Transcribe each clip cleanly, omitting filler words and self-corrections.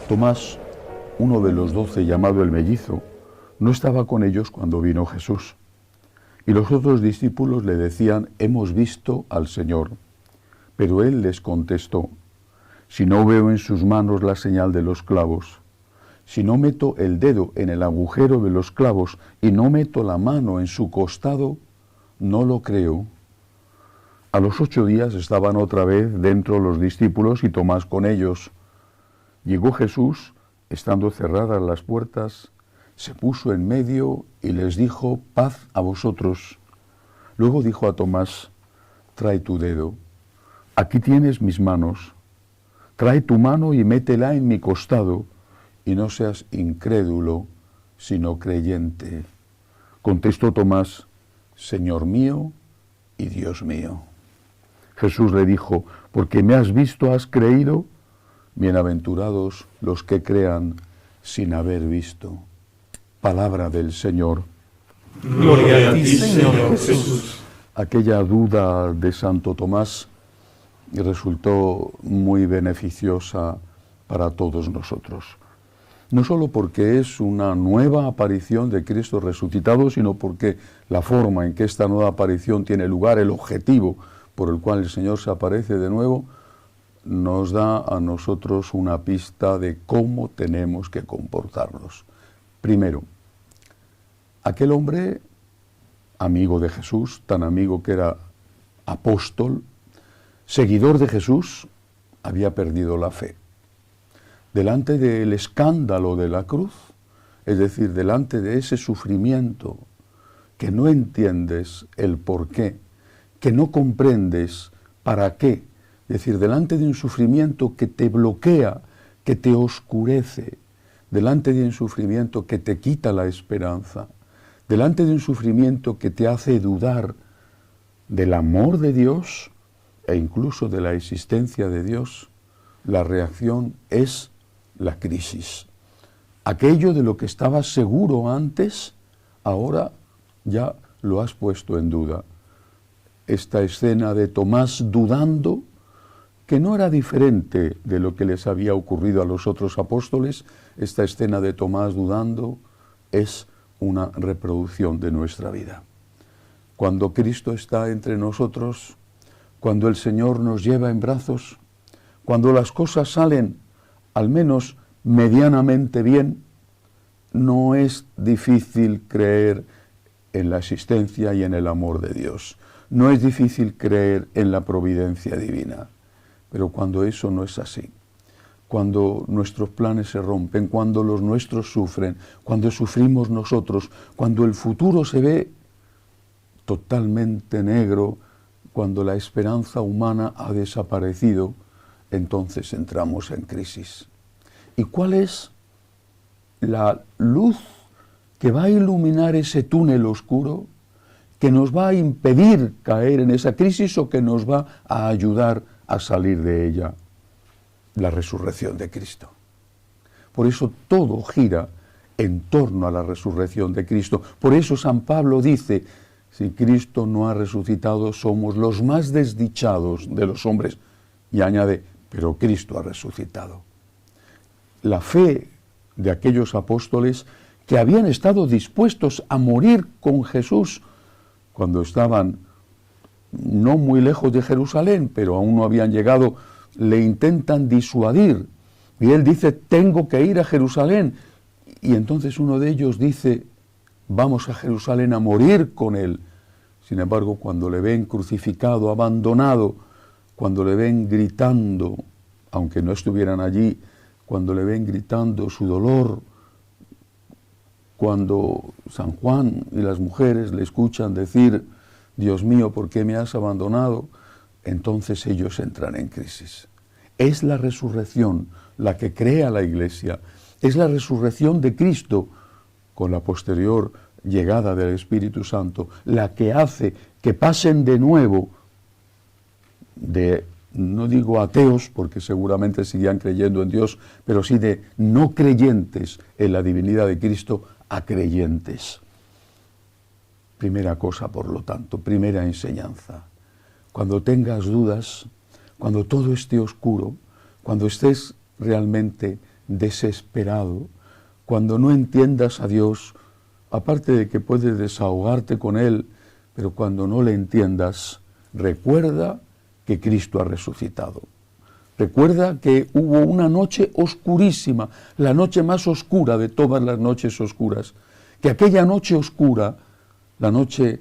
Tomás, uno de los 12, llamado el mellizo, no estaba con ellos cuando vino Jesús. Y los otros discípulos le decían: hemos visto al Señor. Pero él les contestó: si no veo en sus manos la señal de los clavos, si no meto el dedo en el agujero de los clavos y no meto la mano en su costado, no lo creo. A los 8 días estaban otra vez dentro los discípulos y Tomás con ellos. Llegó Jesús, estando cerradas las puertas, se puso en medio y les dijo: paz a vosotros. Luego dijo a Tomás: trae tu dedo, aquí tienes mis manos, trae tu mano y métela en mi costado, y no seas incrédulo, sino creyente. Contestó Tomás: Señor mío y Dios mío. Jesús le dijo: porque me has visto, has creído. Bienaventurados los que crean sin haber visto. Palabra del Señor. Gloria a ti, Señor Jesús. Aquella duda de Santo Tomás resultó muy beneficiosa para todos nosotros. No solo porque es una nueva aparición de Cristo resucitado, sino porque la forma en que esta nueva aparición tiene lugar, el objetivo por el cual el Señor se aparece de nuevo, nos da a nosotros una pista de cómo tenemos que comportarnos. Primero, aquel hombre, amigo de Jesús, tan amigo que era apóstol, seguidor de Jesús, había perdido la fe. Delante del escándalo de la cruz, es decir, delante de ese sufrimiento que no entiendes el por qué, que no comprendes para qué, es decir, delante de un sufrimiento que te bloquea, que te oscurece, delante de un sufrimiento que te quita la esperanza, delante de un sufrimiento que te hace dudar del amor de Dios e incluso de la existencia de Dios, la reacción es la crisis. Aquello de lo que estabas seguro antes, ahora ya lo has puesto en duda. Esta escena de Tomás dudando, que no era diferente de lo que les había ocurrido a los otros apóstoles, esta escena de Tomás dudando es una reproducción de nuestra vida. Cuando Cristo está entre nosotros, cuando el Señor nos lleva en brazos, cuando las cosas salen al menos medianamente bien, no es difícil creer en la existencia y en el amor de Dios. No es difícil creer en la providencia divina. Pero cuando eso no es así, cuando nuestros planes se rompen, cuando los nuestros sufren, cuando sufrimos nosotros, cuando el futuro se ve totalmente negro, cuando la esperanza humana ha desaparecido, entonces entramos en crisis. ¿Y cuál es la luz que va a iluminar ese túnel oscuro, que nos va a impedir caer en esa crisis o que nos va a ayudar a salir de ella? La resurrección de Cristo. Por eso todo gira en torno a la resurrección de Cristo. Por eso San Pablo dice: si Cristo no ha resucitado, somos los más desdichados de los hombres. Y añade: pero Cristo ha resucitado. La fe de aquellos apóstoles que habían estado dispuestos a morir con Jesús cuando estaban no muy lejos de Jerusalén, pero aún no habían llegado, le intentan disuadir. Y él dice: tengo que ir a Jerusalén. Y entonces uno de ellos dice: vamos a Jerusalén a morir con él. Sin embargo, cuando le ven crucificado, abandonado, cuando le ven gritando, aunque no estuvieran allí, cuando le ven gritando su dolor, cuando San Juan y las mujeres le escuchan decir: Dios mío, ¿por qué me has abandonado? Entonces ellos entran en crisis. Es la resurrección la que crea la Iglesia. Es la resurrección de Cristo con la posterior llegada del Espíritu Santo la que hace que pasen de nuevo de no digo ateos, porque seguramente seguían creyendo en Dios, pero sí de no creyentes en la divinidad de Cristo a creyentes. Primera cosa, por lo tanto, primera enseñanza. Cuando tengas dudas, cuando todo esté oscuro, cuando estés realmente desesperado, cuando no entiendas a Dios, aparte de que puedes desahogarte con Él, pero cuando no le entiendas, recuerda que Cristo ha resucitado. Recuerda que hubo una noche oscurísima, la noche más oscura de todas las noches oscuras, que aquella noche oscura, la noche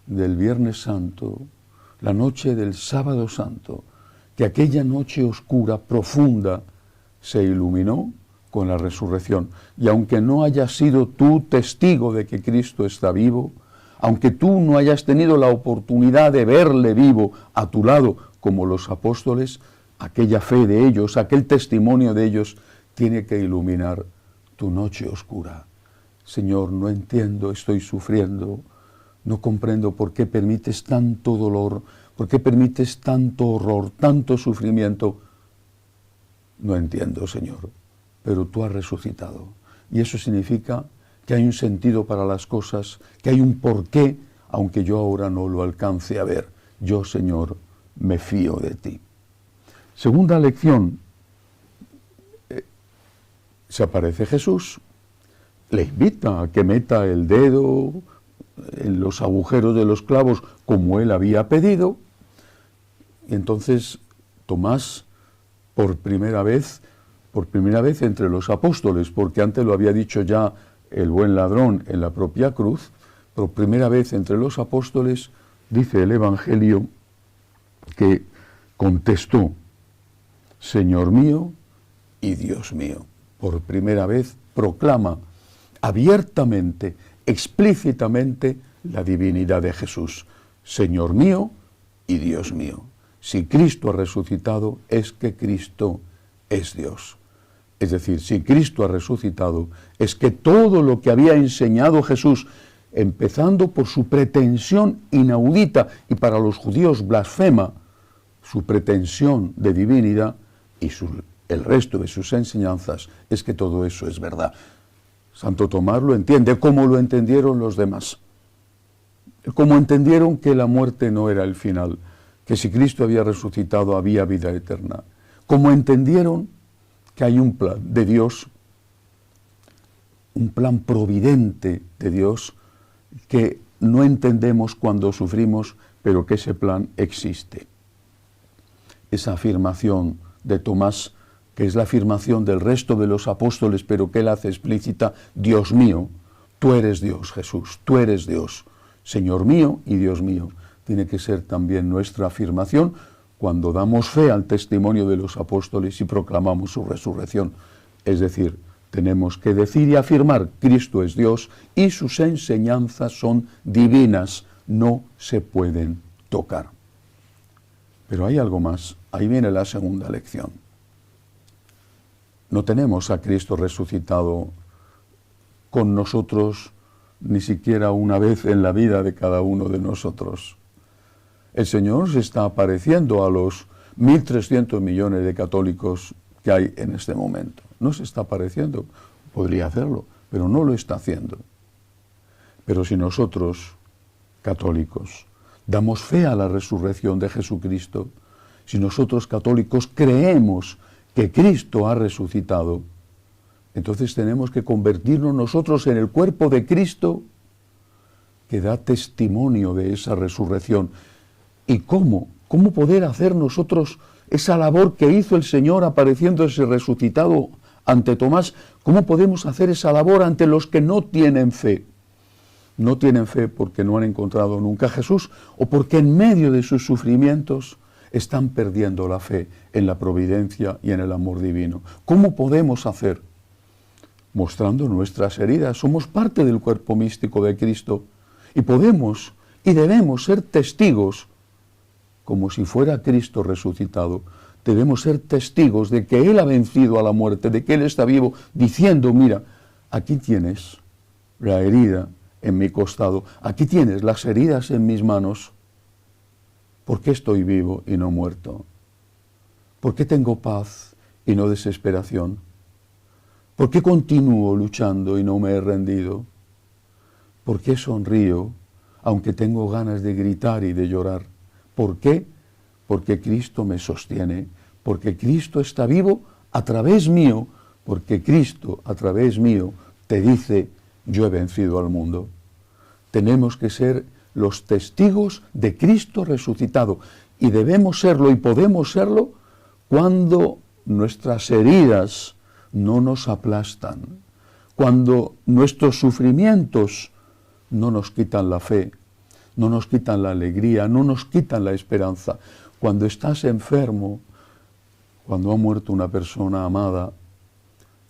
del Viernes Santo, la noche del Sábado Santo, que aquella noche oscura, profunda, se iluminó con la resurrección. Y aunque no hayas sido tú testigo de que Cristo está vivo, aunque tú no hayas tenido la oportunidad de verle vivo a tu lado como los apóstoles, aquella fe de ellos, aquel testimonio de ellos, tiene que iluminar tu noche oscura. Señor, no entiendo, estoy sufriendo, no comprendo por qué permites tanto dolor, por qué permites tanto horror, tanto sufrimiento. No entiendo, Señor, pero tú has resucitado. Y eso significa que hay un sentido para las cosas, que hay un porqué, aunque yo ahora no lo alcance a ver. Yo, Señor, me fío de ti. Segunda lección, se aparece Jesús, le invita a que meta el dedo en los agujeros de los clavos como él había pedido, y entonces Tomás, por primera vez entre los apóstoles, porque antes lo había dicho ya el buen ladrón en la propia cruz, por primera vez entre los apóstoles, dice el Evangelio, que contestó, Señor mío y Dios mío. Por primera vez proclama abiertamente, explícitamente, la divinidad de Jesús. Señor mío y Dios mío. Si Cristo ha resucitado, es que Cristo es Dios. Es decir, si Cristo ha resucitado, es que todo lo que había enseñado Jesús, empezando por su pretensión inaudita y para los judíos blasfema, su pretensión de divinidad y el resto de sus enseñanzas, es que todo eso es verdad. Santo Tomás lo entiende, como lo entendieron los demás. Como entendieron que la muerte no era el final, que si Cristo había resucitado había vida eterna. Como entendieron que hay un plan de Dios, un plan providente de Dios, que no entendemos cuando sufrimos, pero que ese plan existe. Esa afirmación de Tomás, que es la afirmación del resto de los apóstoles, pero que él hace explícita, Dios mío, tú eres Dios, Jesús, tú eres Dios, Señor mío y Dios mío. Tiene que ser también nuestra afirmación cuando damos fe al testimonio de los apóstoles y proclamamos su resurrección. Es decir, tenemos que decir y afirmar, Cristo es Dios y sus enseñanzas son divinas, no se pueden tocar. Pero hay algo más, ahí viene la segunda lección. No tenemos a Cristo resucitado con nosotros ni siquiera una vez en la vida de cada uno de nosotros. El Señor se está apareciendo a los 1.300 millones de católicos que hay en este momento. No se está apareciendo, podría hacerlo, pero no lo está haciendo. Pero si nosotros, católicos, damos fe a la resurrección de Jesucristo, si nosotros católicos creemos que Cristo ha resucitado, entonces tenemos que convertirnos nosotros en el cuerpo de Cristo que da testimonio de esa resurrección. ¿Y cómo? ¿Cómo poder hacer nosotros esa labor que hizo el Señor apareciéndose resucitado ante Tomás? ¿Cómo podemos hacer esa labor ante los que no tienen fe? No tienen fe porque no han encontrado nunca a Jesús o porque en medio de sus sufrimientos están perdiendo la fe en la providencia y en el amor divino. ¿Cómo podemos hacer? Mostrando nuestras heridas. Somos parte del cuerpo místico de Cristo y podemos y debemos ser testigos, como si fuera Cristo resucitado. Debemos ser testigos de que Él ha vencido a la muerte, de que Él está vivo, diciendo, mira, aquí tienes la herida en mi costado, aquí tienes las heridas en mis manos. ¿Por qué estoy vivo y no muerto? ¿Por qué tengo paz y no desesperación? ¿Por qué continúo luchando y no me he rendido? ¿Por qué sonrío aunque tengo ganas de gritar y de llorar? ¿Por qué? Porque Cristo me sostiene, porque Cristo está vivo a través mío, porque Cristo a través mío te dice, yo he vencido al mundo. Tenemos que ser los testigos de Cristo resucitado y debemos serlo y podemos serlo cuando nuestras heridas no nos aplastan, cuando nuestros sufrimientos no nos quitan la fe, no nos quitan la alegría, no nos quitan la esperanza. Cuando estás enfermo, cuando ha muerto una persona amada,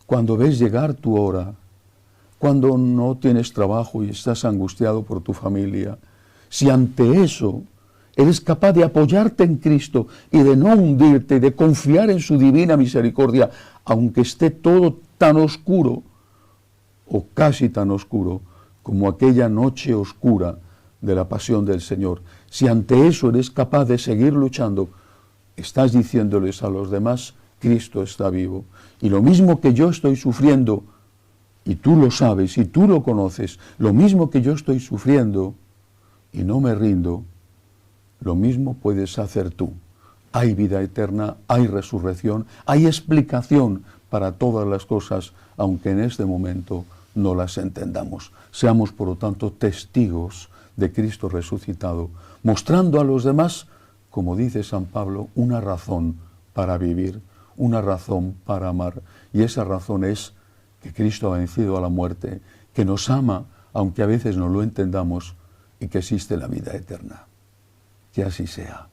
cuando ves llegar tu hora, cuando no tienes trabajo y estás angustiado por tu familia, si ante eso eres capaz de apoyarte en Cristo y de no hundirte, de confiar en su divina misericordia, aunque esté todo tan oscuro, o casi tan oscuro, como aquella noche oscura de la pasión del Señor. Si ante eso eres capaz de seguir luchando, estás diciéndoles a los demás, Cristo está vivo. Y lo mismo que yo estoy sufriendo, y tú lo sabes, y tú lo conoces, lo mismo que yo estoy sufriendo, y no me rindo, lo mismo puedes hacer tú. Hay vida eterna, hay resurrección, hay explicación para todas las cosas, aunque en este momento no las entendamos. Seamos, por lo tanto, testigos de Cristo resucitado, mostrando a los demás, como dice San Pablo, una razón para vivir, una razón para amar. Y esa razón es que Cristo ha vencido a la muerte, que nos ama, aunque a veces no lo entendamos, y que existe la vida eterna. Que así sea.